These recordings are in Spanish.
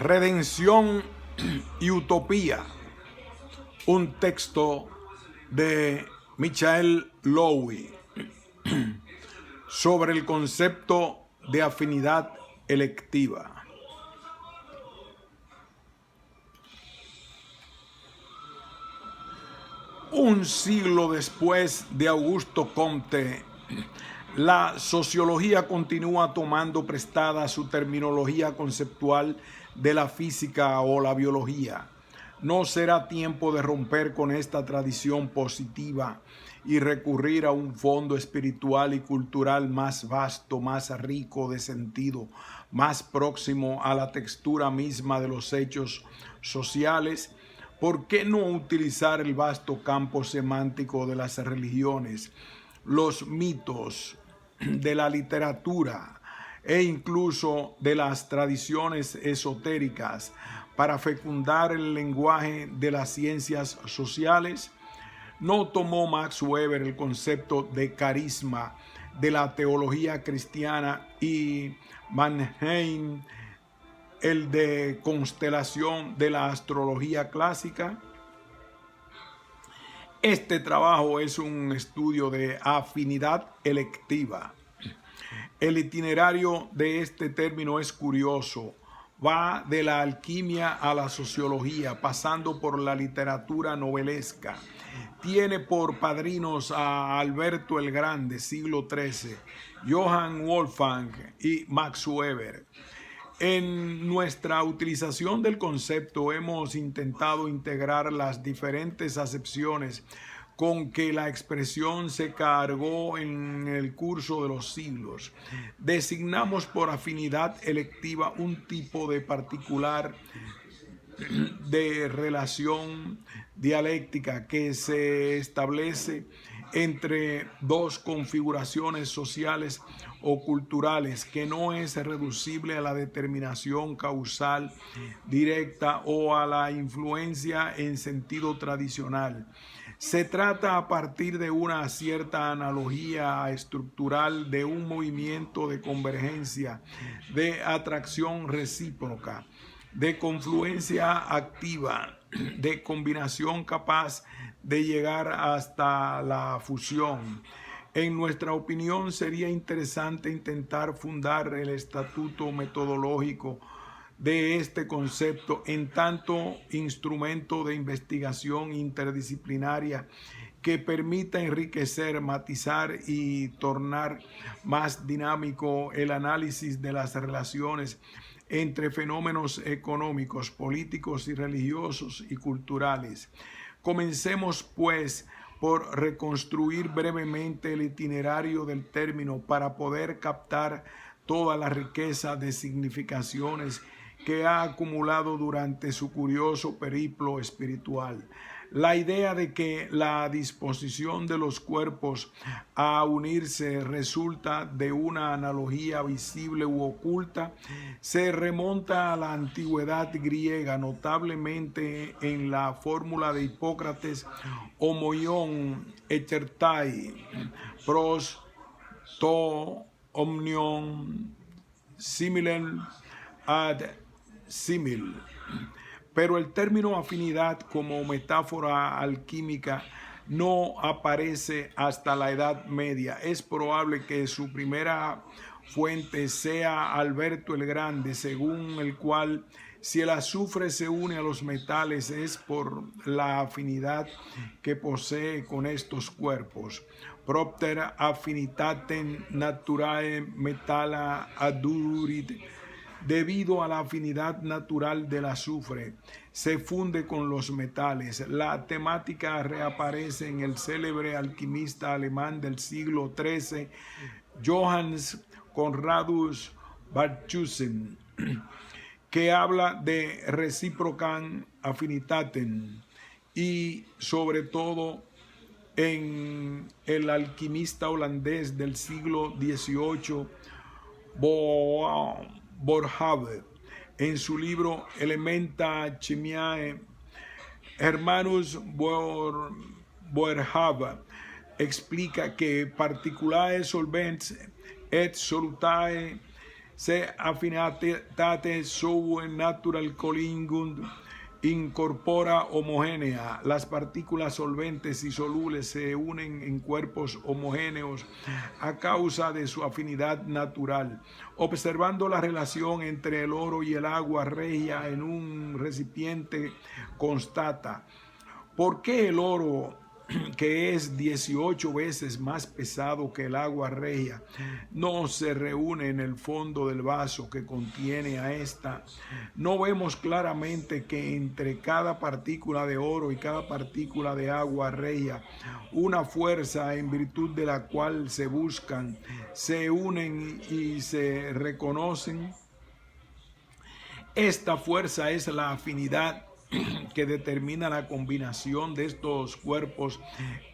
Redención y Utopía, un texto de Michael Lowy sobre el concepto de afinidad electiva. Un siglo después de Augusto Comte, la sociología continúa tomando prestada su terminología conceptual de la física o la biología. No será tiempo de romper con esta tradición positiva y recurrir a un fondo espiritual y cultural más vasto, más rico de sentido, más próximo a la textura misma de los hechos sociales. ¿Por qué no utilizar el vasto campo semántico de las religiones, los mitos, de la literatura e incluso de las tradiciones esotéricas para fecundar el lenguaje de las ciencias sociales? ¿No tomó Max Weber el concepto de carisma de la teología cristiana y Mannheim el de constelación de la astrología clásica? Este trabajo es un estudio de afinidad electiva. El itinerario de este término es curioso. Va de la alquimia a la sociología, pasando por la literatura novelesca. Tiene por padrinos a Alberto el Grande, siglo XIII, Johann Wolfgang y Max Weber. En nuestra utilización del concepto hemos intentado integrar las diferentes acepciones con que la expresión se cargó en el curso de los siglos. Designamos por afinidad electiva un tipo de particular de relación dialéctica que se establece entre dos configuraciones sociales o culturales, que no es reducible a la determinación causal directa o a la influencia en sentido tradicional. Se trata, a partir de una cierta analogía estructural, de un movimiento de convergencia, de atracción recíproca, de confluencia activa, de combinación capaz de llegar hasta la fusión. En nuestra opinión, sería interesante intentar fundar el estatuto metodológico de este concepto en tanto instrumento de investigación interdisciplinaria que permita enriquecer, matizar y tornar más dinámico el análisis de las relaciones entre fenómenos económicos, políticos y religiosos y culturales. Comencemos, pues, por reconstruir brevemente el itinerario del término para poder captar toda la riqueza de significaciones que ha acumulado durante su curioso periplo espiritual. La idea de que la disposición de los cuerpos a unirse resulta de una analogía visible u oculta se remonta a la antigüedad griega, notablemente en la fórmula de Hipócrates: homoion echertai pros to omnium similem ad simil. Pero el término afinidad como metáfora alquímica no aparece hasta la Edad Media. Es probable que su primera fuente sea Alberto el Grande, según el cual, si el azufre se une a los metales, es por la afinidad que posee con estos cuerpos. Propter affinitatem naturae metalla adurit. Debido a la afinidad natural del azufre, se funde con los metales. La temática reaparece en el célebre alquimista alemán del siglo XIII, Johannes Conradus Barthusen, que habla de reciprocam affinitatem, y sobre todo en el alquimista holandés del siglo XVIII, Boerhaave, en su libro Elementa Chemiae. Hermanus Boerhaave explica que particulae solvens et solutae se affinitate natural colingund incorpora homogénea. Las partículas solventes y solubles se unen en cuerpos homogéneos a causa de su afinidad natural. Observando la relación entre el oro y el agua regia en un recipiente, constata: ¿por qué el oro, que es 18 veces más pesado que el agua regia, no se reúne en el fondo del vaso que contiene a esta? No vemos claramente que entre cada partícula de oro y cada partícula de agua regia, una fuerza en virtud de la cual se buscan, se unen y se reconocen. Esta fuerza es la afinidad que determina la combinación de estos cuerpos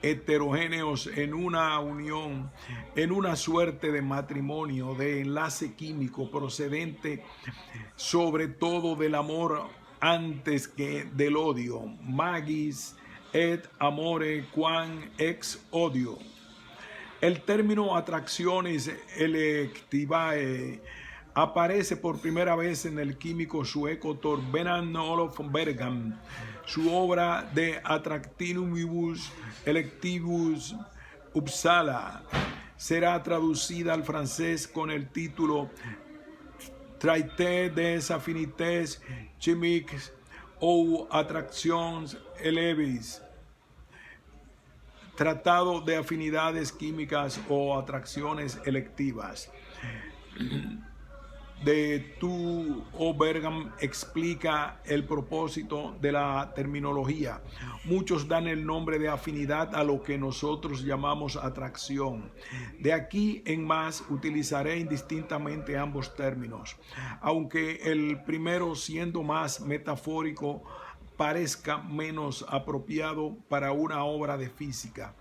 heterogéneos en una unión, en una suerte de matrimonio, de enlace químico procedente sobre todo del amor antes que del odio. Magis et amore quam ex odio. El término atracciones electivae aparece por primera vez en el químico sueco Torbjörn Olof Bergman. Su obra De Attractionibus Electibus Uppsala será traducida al francés con el título Traité des affinités chimiques ou attractions élevées, Tratado de afinidades químicas o atracciones electivas. De Tu Bergman explica el propósito de la terminología. Muchos dan el nombre de afinidad a lo que nosotros llamamos atracción. De aquí en más utilizaré indistintamente ambos términos, aunque el primero, siendo más metafórico, parezca menos apropiado para una obra de física.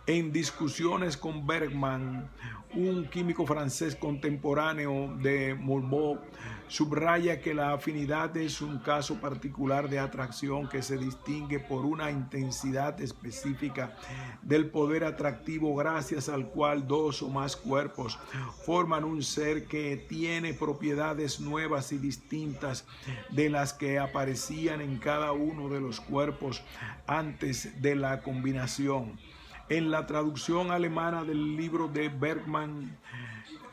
En discusiones con Bergman, un químico francés contemporáneo de Moulin, subraya que la afinidad es un caso particular de atracción que se distingue por una intensidad específica del poder atractivo gracias al cual dos o más cuerpos forman un ser que tiene propiedades nuevas y distintas de las que aparecían en cada uno de los cuerpos antes de la combinación. En la traducción alemana del libro de Bergman,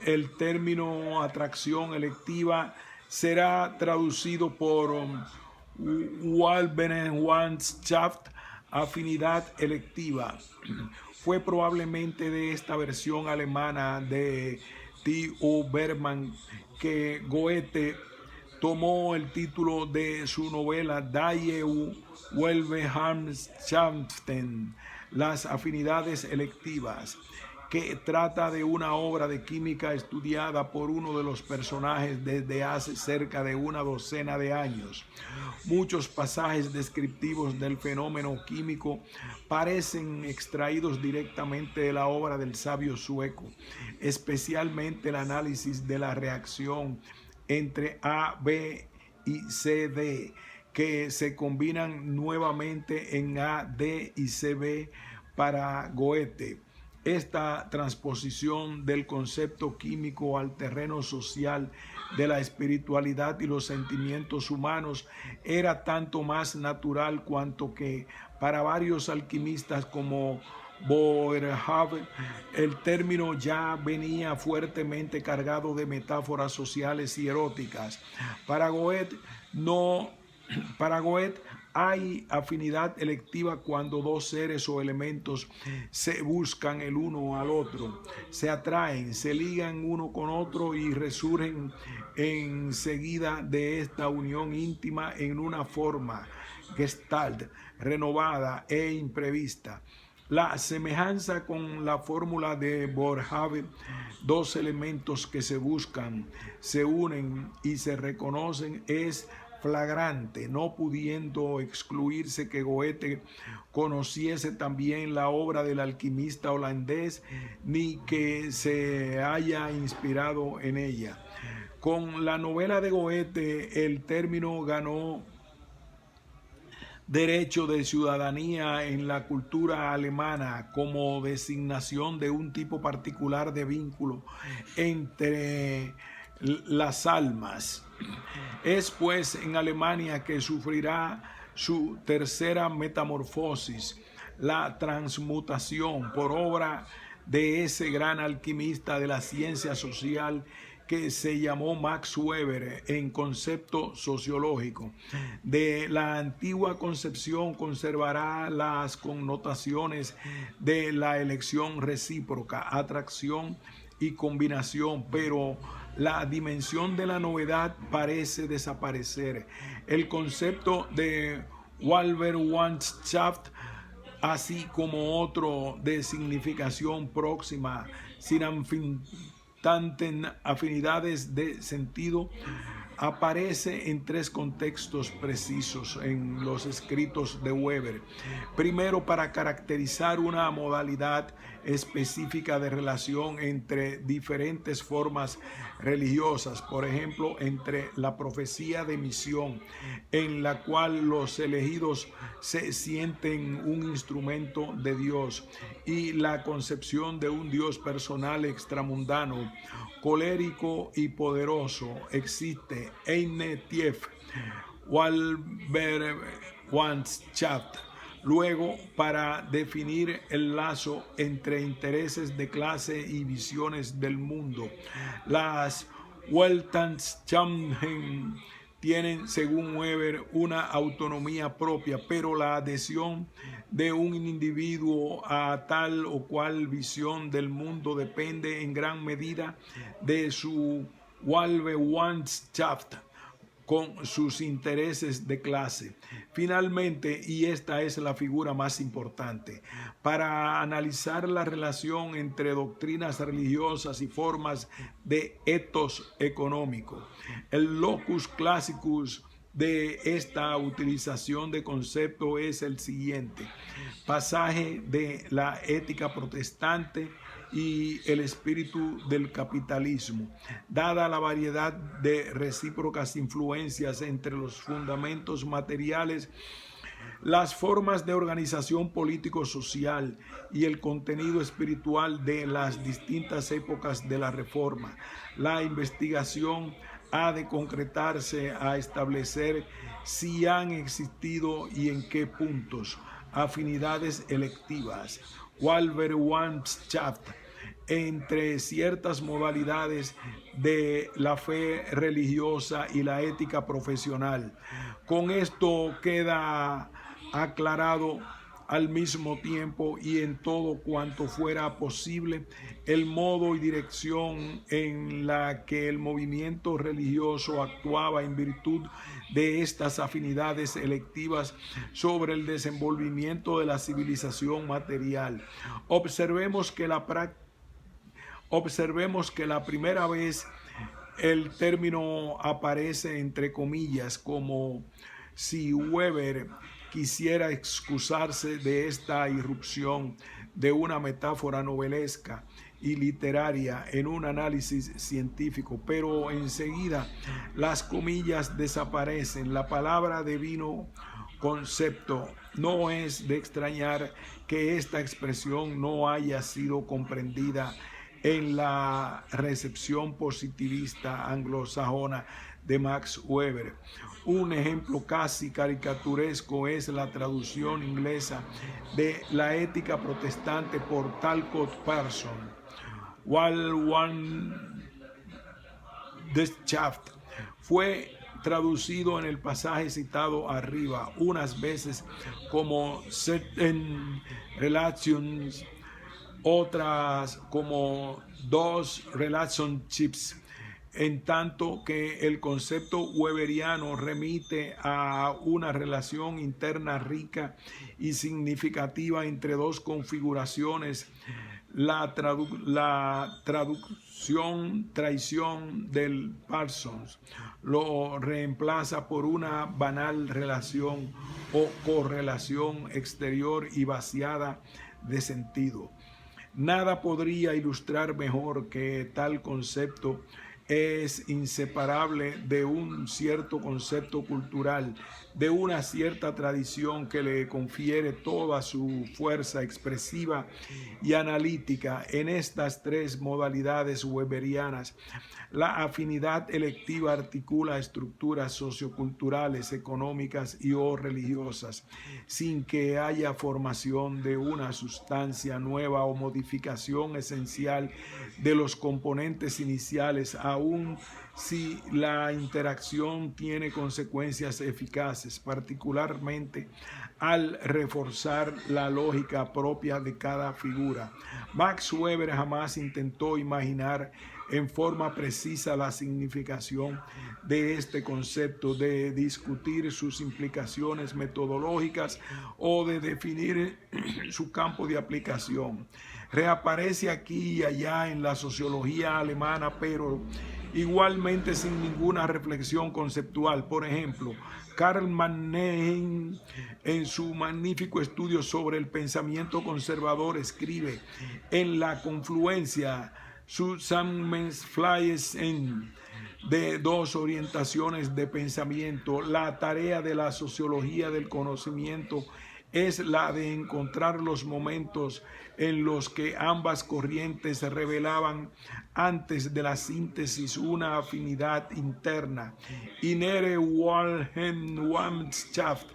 el término atracción electiva será traducido por Wahlverwandtschaft, afinidad electiva. Fue probablemente de esta versión alemana de T.O. Bergman que Goethe tomó el título de su novela Die Wahlverwandtschaften, las afinidades electivas, que trata de una obra de química estudiada por uno de los personajes desde hace cerca de una docena de años. Muchos pasajes descriptivos del fenómeno químico parecen extraídos directamente de la obra del sabio sueco, especialmente el análisis de la reacción entre A, B y C, D, que se combinan nuevamente en A, D y CB para Goethe. Esta transposición del concepto químico al terreno social de la espiritualidad y los sentimientos humanos era tanto más natural cuanto que para varios alquimistas como Boerhaave, el término ya venía fuertemente cargado de metáforas sociales y eróticas. Para Goethe hay afinidad electiva cuando dos seres o elementos se buscan el uno al otro, se atraen, se ligan uno con otro y resurgen enseguida de esta unión íntima en una forma gestalt, renovada e imprevista. La semejanza con la fórmula de Boerhaave, dos elementos que se buscan, se unen y se reconocen, es flagrante, no pudiendo excluirse que Goethe conociese también la obra del alquimista holandés, ni que se haya inspirado en ella. Con la novela de Goethe, el término ganó derecho de ciudadanía en la cultura alemana como designación de un tipo particular de vínculo entre las almas. Es pues en Alemania que sufrirá su tercera metamorfosis, la transmutación por obra de ese gran alquimista de la ciencia social que se llamó Max Weber en concepto sociológico. De la antigua concepción conservará las connotaciones de la elección recíproca, atracción y combinación, pero la dimensión de la novedad parece desaparecer. El concepto de Wahlverwandtschaft, así como otro de significación próxima, sin afinidades de sentido, aparece en tres contextos precisos en los escritos de Weber. Primero, para caracterizar una modalidad específica de relación entre diferentes formas religiosas, por ejemplo, entre la profecía de misión, en la cual los elegidos se sienten un instrumento de Dios, y la concepción de un Dios personal extramundano, colérico y poderoso. Existe eine Tief Wahlverwandtschaft. Luego, para definir el lazo entre intereses de clase y visiones del mundo, las Weltanschauungen tienen, según Weber, una autonomía propia, pero la adhesión de un individuo a tal o cual visión del mundo depende en gran medida de su Wahlverwandtschaft con sus intereses de clase. Finalmente, y esta es la figura más importante, para analizar la relación entre doctrinas religiosas y formas de ethos económico, el locus classicus de esta utilización de concepto es el siguiente: pasaje de la ética protestante y el espíritu del capitalismo. Dada la variedad de recíprocas influencias entre los fundamentos materiales, las formas de organización político-social y el contenido espiritual de las distintas épocas de la Reforma, la investigación ha de concretarse a establecer si han existido y en qué puntos afinidades electivas, Wahlverwandtschaft, entre ciertas modalidades de la fe religiosa y la ética profesional. Con esto queda aclarado al mismo tiempo y en todo cuanto fuera posible el modo y dirección en la que el movimiento religioso actuaba en virtud de estas afinidades electivas sobre el desenvolvimiento de la civilización material. Observemos que la primera vez el término aparece entre comillas, como si Weber quisiera excusarse de esta irrupción de una metáfora novelesca y literaria en un análisis científico, pero enseguida las comillas desaparecen. La palabra divino concepto. No es de extrañar que esta expresión no haya sido comprendida en la recepción positivista anglosajona de Max Weber. Un ejemplo casi caricaturesco es la traducción inglesa de La ética protestante por Talcott Parsons. Wahlverwandtschaft fue traducido en el pasaje citado arriba unas veces como certain relations, otras como those relationships, en tanto que el concepto weberiano remite a una relación interna rica y significativa entre dos configuraciones. La traducción traición del Parsons lo reemplaza por una banal relación o correlación exterior y vaciada de sentido. Nada podría ilustrar mejor que tal concepto es inseparable de un cierto concepto cultural, de una cierta tradición que le confiere toda su fuerza expresiva y analítica en estas tres modalidades weberianas. La afinidad electiva articula estructuras socioculturales, económicas y o religiosas, sin que haya formación de una sustancia nueva o modificación esencial de los componentes iniciales, aun si la interacción tiene consecuencias eficaces, particularmente al reforzar la lógica propia de cada figura. Max Weber jamás intentó imaginar en forma precisa la significación de este concepto, de discutir sus implicaciones metodológicas o de definir su campo de aplicación. Reaparece aquí y allá en la sociología alemana, pero igualmente sin ninguna reflexión conceptual. Por ejemplo, Karl Mannheim, en su magnífico estudio sobre el pensamiento conservador, escribe: en la confluencia Zusammenfließen de dos orientaciones de pensamiento, la tarea de la sociología del conocimiento es la de encontrar los momentos en los que ambas corrientes revelaban antes de la síntesis una afinidad interna, innere Wahlgemeinschaft,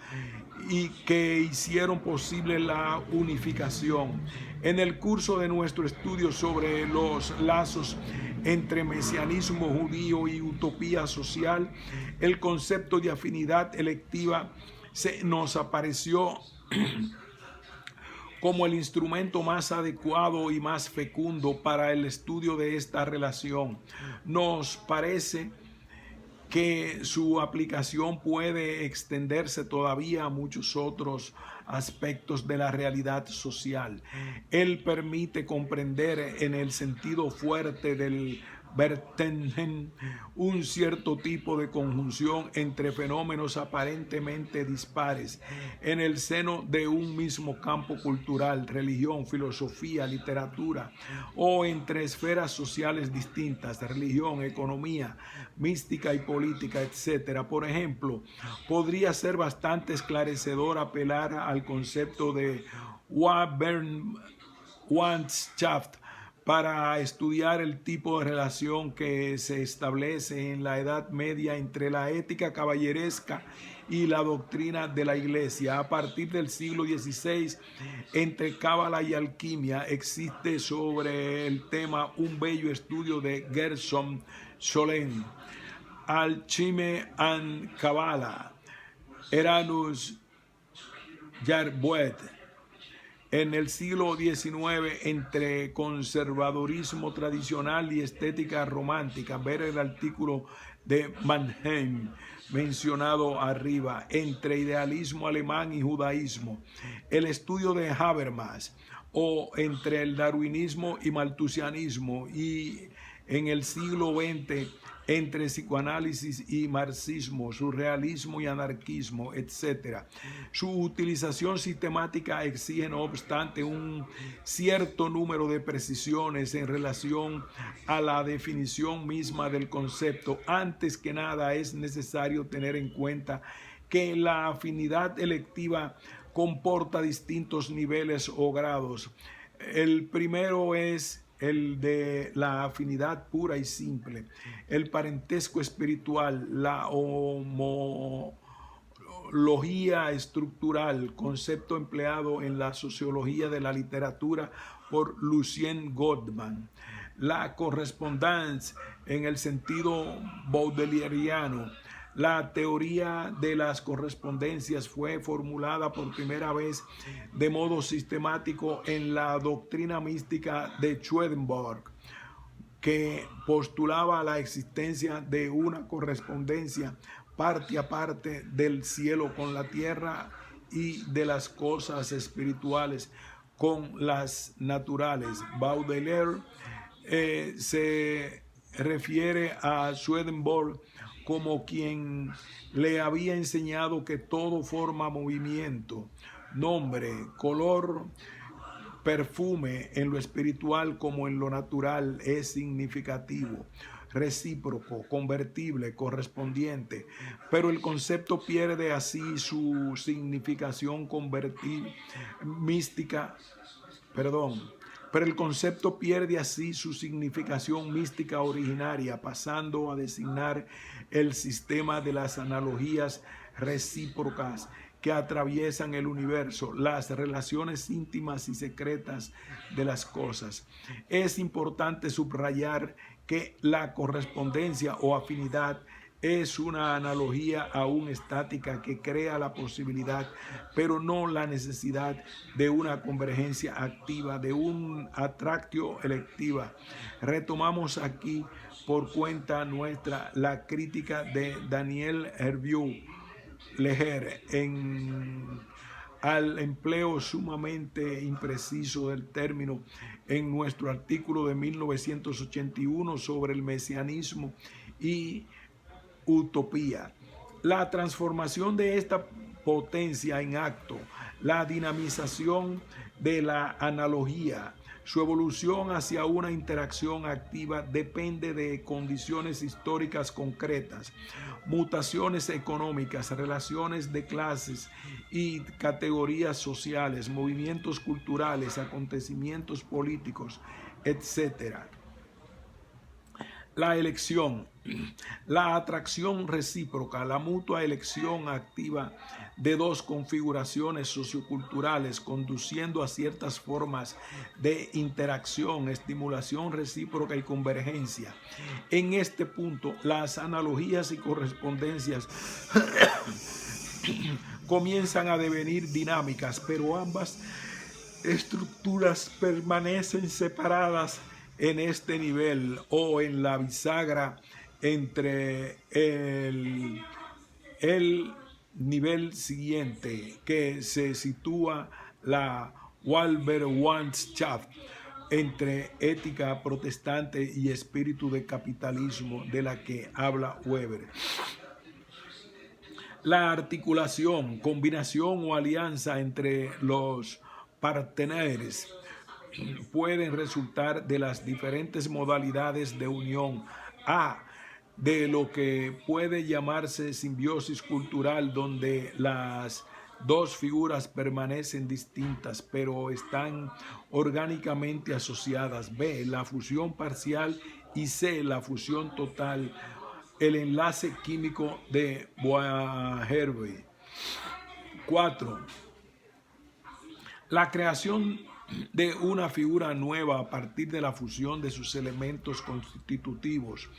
y que hicieron posible la unificación. En el curso de nuestro estudio sobre los lazos entre mesianismo judío y utopía social, el concepto de afinidad electiva se nos apareció como el instrumento más adecuado y más fecundo para el estudio de esta relación. Nos parece que su aplicación puede extenderse todavía a muchos otros aspectos de la realidad social. Él permite comprender en el sentido fuerte del Verstehen un cierto tipo de conjunción entre fenómenos aparentemente dispares en el seno de un mismo campo cultural, religión, filosofía, literatura, o entre esferas sociales distintas, religión, economía, mística y política, etc. Por ejemplo, podría ser bastante esclarecedor apelar al concepto de Wahlgemeinschaft para estudiar el tipo de relación que se establece en la Edad Media entre la ética caballeresca y la doctrina de la Iglesia. A partir del siglo XVI, entre cábala y alquimia, existe sobre el tema un bello estudio de Gershom Scholem, Alchime and Kabbalah, Eranus Jarboet. En el siglo XIX, entre conservadorismo tradicional y estética romántica, ver el artículo de Mannheim mencionado arriba, entre idealismo alemán y judaísmo, el estudio de Habermas, o entre el darwinismo y malthusianismo, y en el siglo XX, entre psicoanálisis y marxismo, surrealismo y anarquismo, etc. Su utilización sistemática exige, no obstante, un cierto número de precisiones en relación a la definición misma del concepto. Antes que nada, es necesario tener en cuenta que la afinidad electiva comporta distintos niveles o grados. El primero es el de la afinidad pura y simple, el parentesco espiritual, la homología estructural, concepto empleado en la sociología de la literatura por Lucien Goldman. La correspondencia en el sentido baudelariano. La teoría de las correspondencias fue formulada por primera vez de modo sistemático en la doctrina mística de Swedenborg, que postulaba la existencia de una correspondencia parte a parte del cielo con la tierra y de las cosas espirituales con las naturales. Baudelaire se refiere a Swedenborg como quien le había enseñado que todo forma movimiento, nombre, color, perfume, en lo espiritual como en lo natural, es significativo. recíproco, convertible, correspondiente, pero el concepto pierde así su significación mística, pero el concepto pierde así su significación mística originaria, pasando a designar el sistema de las analogías recíprocas que atraviesan el universo, las relaciones íntimas y secretas de las cosas. Es importante subrayar que la correspondencia o afinidad es una analogía aún estática que crea la posibilidad, pero no la necesidad de una convergencia activa, de un atractio electiva. Retomamos aquí por cuenta nuestra la crítica de Daniel Hervieux Leger al empleo sumamente impreciso del término en nuestro artículo de 1981 sobre el mesianismo y utopía. La transformación de esta potencia en acto, la dinamización de la analogía, su evolución hacia una interacción activa depende de condiciones históricas concretas, mutaciones económicas, relaciones de clases y categorías sociales, movimientos culturales, acontecimientos políticos, etc. La elección, la atracción recíproca, la mutua elección activa de dos configuraciones socioculturales conduciendo a ciertas formas de interacción, estimulación recíproca y convergencia. En este punto, las analogías y correspondencias comienzan a devenir dinámicas, pero ambas estructuras permanecen separadas en este nivel o en la bisagra entre el nivel siguiente que se sitúa la Wahlbergschaft entre ética protestante y espíritu de capitalismo de la que habla Weber. La articulación, combinación o alianza entre los partenaires pueden resultar de las diferentes modalidades de unión de lo que puede llamarse simbiosis cultural, donde las dos figuras permanecen distintas pero están orgánicamente asociadas. B, la fusión parcial, y C, la fusión total, el enlace químico de Boerhaave. 4. La creación de una figura nueva a partir de la fusión de sus elementos constitutivos.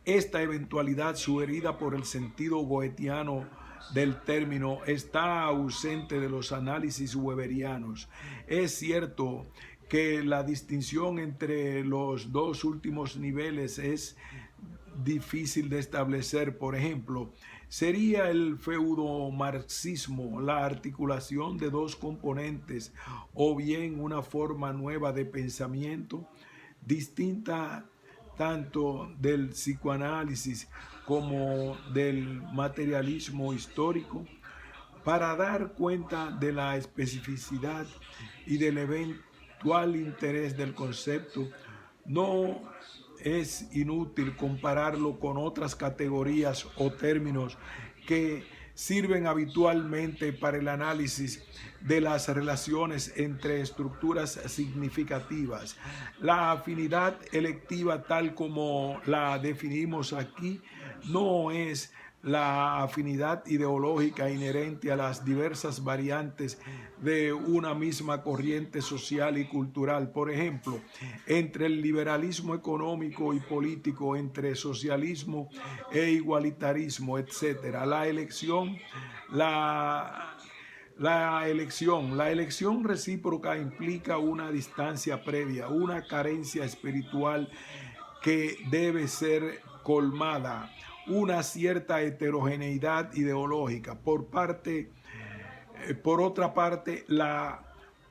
Esta eventualidad, sugerida por el sentido goetiano del término, está ausente de los análisis weberianos. Es cierto que la distinción entre los dos últimos niveles es difícil de establecer. Por ejemplo, ¿sería el feudomarxismo la articulación de dos componentes o bien una forma nueva de pensamiento, distinta tanto del psicoanálisis como del materialismo histórico? Para dar cuenta de la especificidad y del eventual interés del concepto, no es inútil compararlo con otras categorías o términos que sirven habitualmente para el análisis de las relaciones entre estructuras significativas. La afinidad electiva, tal como la definimos aquí, no es la afinidad ideológica inherente a las diversas variantes de una misma corriente social y cultural. Por ejemplo, entre el liberalismo económico y político, entre socialismo e igualitarismo, etc. La elección recíproca implica una distancia previa, una carencia espiritual que debe ser colmada, una cierta heterogeneidad ideológica. Por otra parte, la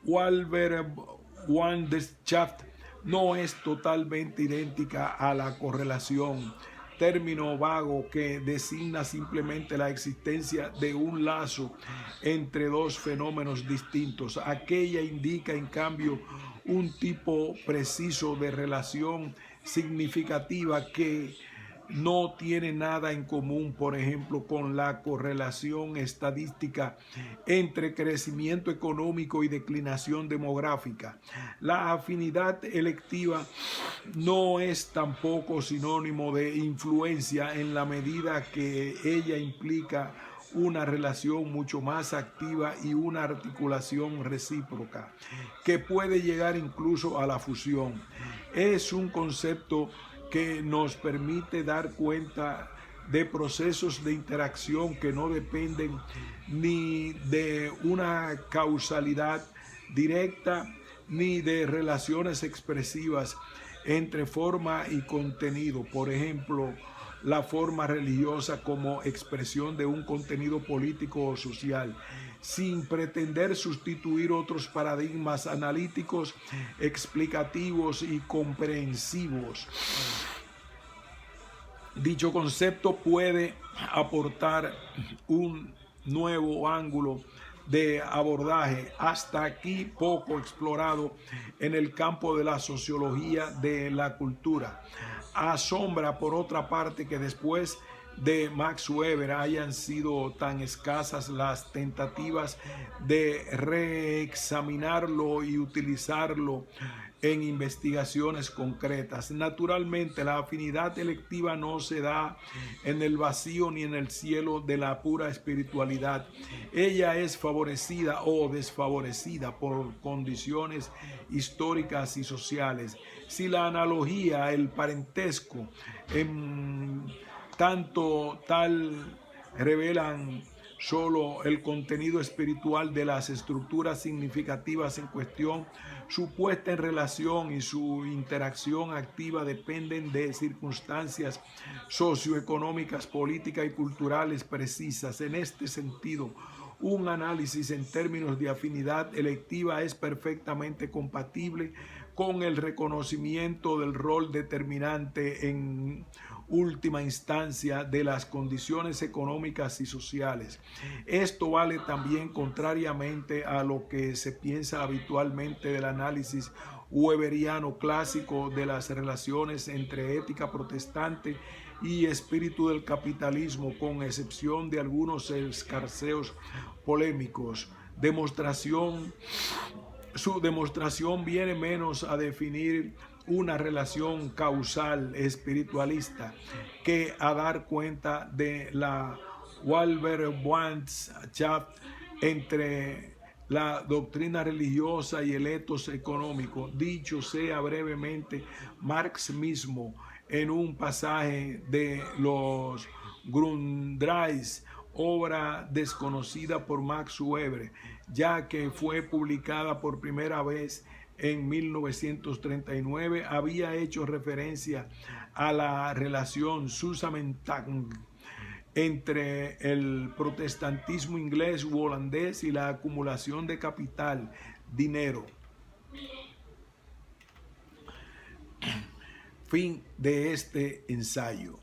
Wahlbergschaft no es totalmente idéntica a la correlación, término vago que designa simplemente la existencia de un lazo entre dos fenómenos distintos. Aquella indica, en cambio, un tipo preciso de relación significativa que no tiene nada en común, por ejemplo, con la correlación estadística entre crecimiento económico y declinación demográfica. La afinidad electiva no es tampoco sinónimo de influencia en la medida que ella implica una relación mucho más activa y una articulación recíproca que puede llegar incluso a la fusión. Es un concepto que nos permite dar cuenta de procesos de interacción que no dependen ni de una causalidad directa ni de relaciones expresivas entre forma y contenido. Por ejemplo, la forma religiosa como expresión de un contenido político o social, sin pretender sustituir otros paradigmas analíticos, explicativos y comprensivos. Dicho concepto puede aportar un nuevo ángulo de abordaje hasta aquí poco explorado en el campo de la sociología de la cultura. Asombra, por otra parte, que después de Max Weber hayan sido tan escasas las tentativas de reexaminarlo y utilizarlo en investigaciones concretas. Naturalmente, la afinidad electiva no se da en el vacío ni en el cielo de la pura espiritualidad. Ella es favorecida o desfavorecida por condiciones históricas y sociales. Si la analogía, el parentesco, en tanto tal revelan solo el contenido espiritual de las estructuras significativas en cuestión, su puesta en relación y su interacción activa dependen de circunstancias socioeconómicas, políticas y culturales precisas. En este sentido, un análisis en términos de afinidad electiva es perfectamente compatible con el reconocimiento del rol determinante en última instancia de las condiciones económicas y sociales. Esto vale también contrariamente a lo que se piensa habitualmente del análisis weberiano clásico de las relaciones entre ética protestante y espíritu del capitalismo, con excepción de algunos escarceos polémicos. Su demostración viene menos a definir una relación causal espiritualista que a dar cuenta de la Wahlverwandtschaft entre la doctrina religiosa y el etos económico. Dicho sea brevemente, Marx mismo, en un pasaje de los Grundrisse, obra desconocida por Max Weber, ya que fue publicada por primera vez en 1939, había hecho referencia a la relación Zusammenhang entre el protestantismo inglés u holandés y la acumulación de capital, dinero. Fin de este ensayo.